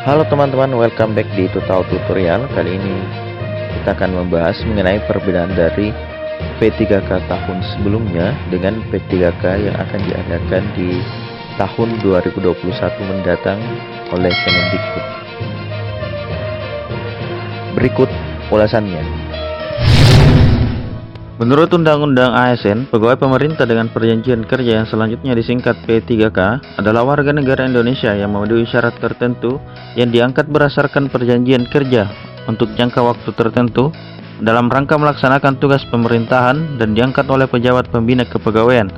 Halo teman-teman, welcome back di Tutorial Tutorial. Kali ini kita akan membahas mengenai perbedaan dari P3K tahun sebelumnya dengan P3K yang akan diadakan di tahun 2021 mendatang oleh Kemendikbud. Berikut ulasannya. Menurut Undang-Undang ASN, pegawai pemerintah dengan perjanjian kerja yang selanjutnya disingkat P3K adalah warga negara Indonesia yang memenuhi syarat tertentu yang diangkat berdasarkan perjanjian kerja untuk jangka waktu tertentu dalam rangka melaksanakan tugas pemerintahan dan diangkat oleh pejabat pembina kepegawaian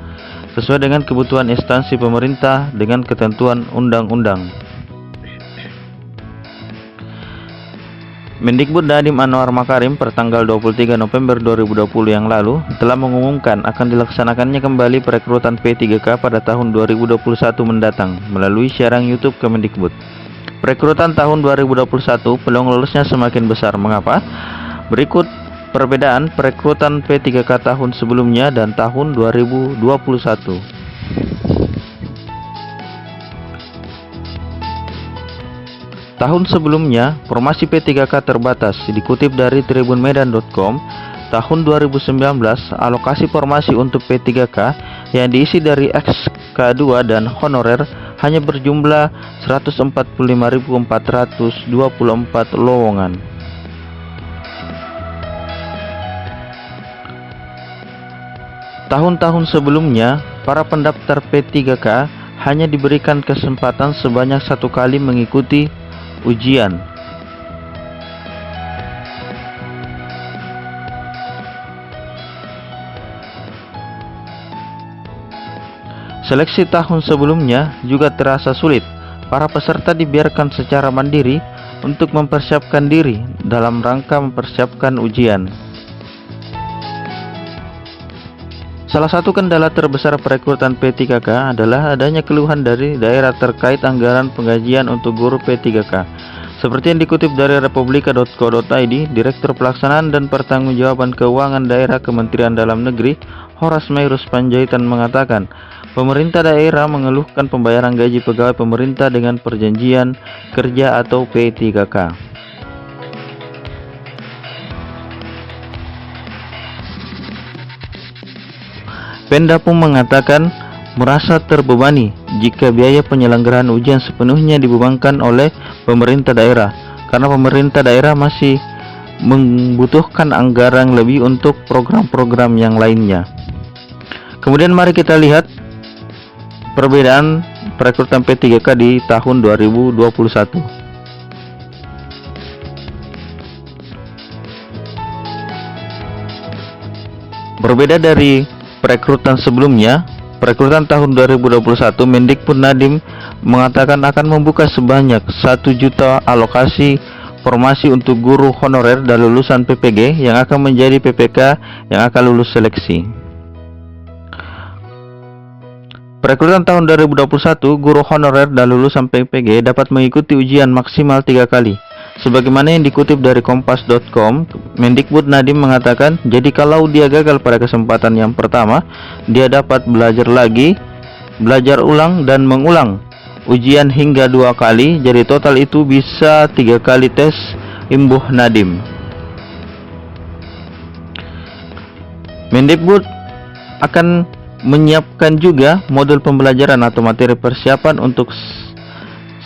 sesuai dengan kebutuhan instansi pemerintah dengan ketentuan undang-undang. Mendikbud Nadiem Anwar Makarim pertanggal 23 November 2020 yang lalu telah mengumumkan akan dilaksanakannya kembali perekrutan P3K pada tahun 2021 mendatang melalui siaran YouTube Kemendikbud. Perekrutan tahun 2021 peluang lulusnya semakin besar. Mengapa? Berikut perbedaan perekrutan P3K tahun sebelumnya dan tahun 2021. Tahun sebelumnya, formasi P3K terbatas. Dikutip dari tribunmedan.com, tahun 2019, alokasi formasi untuk P3K yang diisi dari XK2 dan honorer hanya berjumlah 145.424 lowongan. Tahun-tahun sebelumnya, para pendaftar P3K hanya diberikan kesempatan sebanyak satu kali mengikuti ujian. Seleksi tahun sebelumnya juga terasa sulit. Para peserta dibiarkan secara mandiri untuk mempersiapkan diri dalam rangka mempersiapkan ujian. Salah satu kendala terbesar perekrutan P3K adalah adanya keluhan dari daerah terkait anggaran penggajian untuk guru P3K. Seperti yang dikutip dari republika.co.id, Direktur Pelaksanaan dan Pertanggungjawaban Keuangan Daerah Kementerian Dalam Negeri, Horas Mairus Panjaitan mengatakan, pemerintah daerah mengeluhkan pembayaran gaji pegawai pemerintah dengan perjanjian kerja atau P3K. Pemda pun mengatakan merasa terbebani jika biaya penyelenggaraan ujian sepenuhnya dibebankan oleh pemerintah daerah karena pemerintah daerah masih membutuhkan anggaran lebih untuk program-program yang lainnya. Kemudian mari kita lihat perbedaan perekrutan P3K di tahun 2021. Berbeda dari perekrutan sebelumnya, perekrutan tahun 2021, Mendikbud Nadiem mengatakan akan membuka sebanyak 1 juta alokasi formasi untuk guru honorer dan lulusan PPG yang akan menjadi PPK yang akan lulus seleksi. Perekrutan tahun 2021, guru honorer dan lulusan PPG dapat mengikuti ujian maksimal 3 kali. Sebagaimana yang dikutip dari kompas.com, Mendikbud Nadiem mengatakan, jadi kalau dia gagal pada kesempatan yang pertama, dia dapat belajar lagi, belajar ulang dan mengulang ujian hingga 2 kali, jadi total itu bisa 3 kali tes, imbuh Nadiem. Mendikbud akan menyiapkan juga modul pembelajaran atau materi persiapan untuk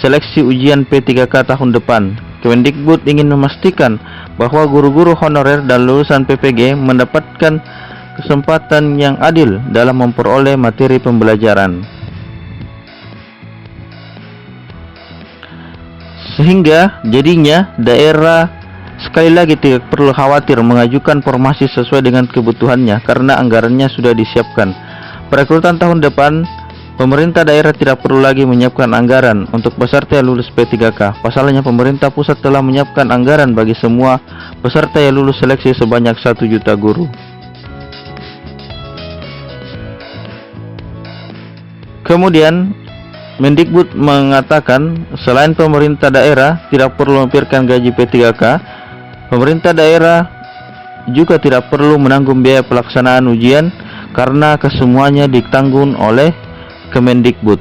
seleksi ujian P3K tahun depan. Kemendikbud ingin memastikan bahwa guru-guru honorer dan lulusan PPG mendapatkan kesempatan yang adil dalam memperoleh materi pembelajaran. Sehingga jadinya daerah sekali lagi tidak perlu khawatir mengajukan formasi sesuai dengan kebutuhannya karena anggarannya sudah disiapkan. Perekrutan tahun depan, pemerintah daerah tidak perlu lagi menyiapkan anggaran untuk peserta yang lulus P3K. Pasalnya pemerintah pusat telah menyiapkan anggaran bagi semua peserta yang lulus seleksi sebanyak 1 juta guru. Kemudian Mendikbud mengatakan selain pemerintah daerah tidak perlu memikirkan gaji P3K, pemerintah daerah juga tidak perlu menanggung biaya pelaksanaan ujian karena kesemuanya ditanggung oleh Kemendikbud.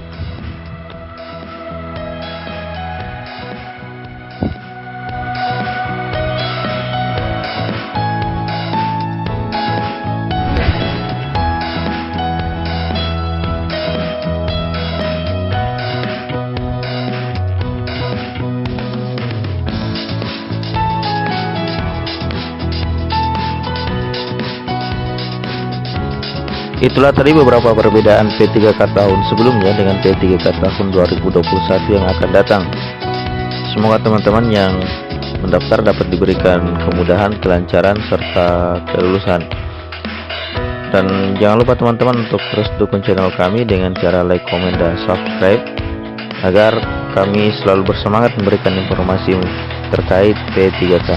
Itulah tadi beberapa perbedaan P3K tahun sebelumnya dengan P3K tahun 2021 yang akan datang. Semoga teman-teman yang mendaftar dapat diberikan kemudahan, kelancaran, serta kelulusan. Dan jangan lupa teman-teman untuk terus dukung channel kami dengan cara like, komen, dan subscribe agar kami selalu bersemangat memberikan informasi terkait P3K.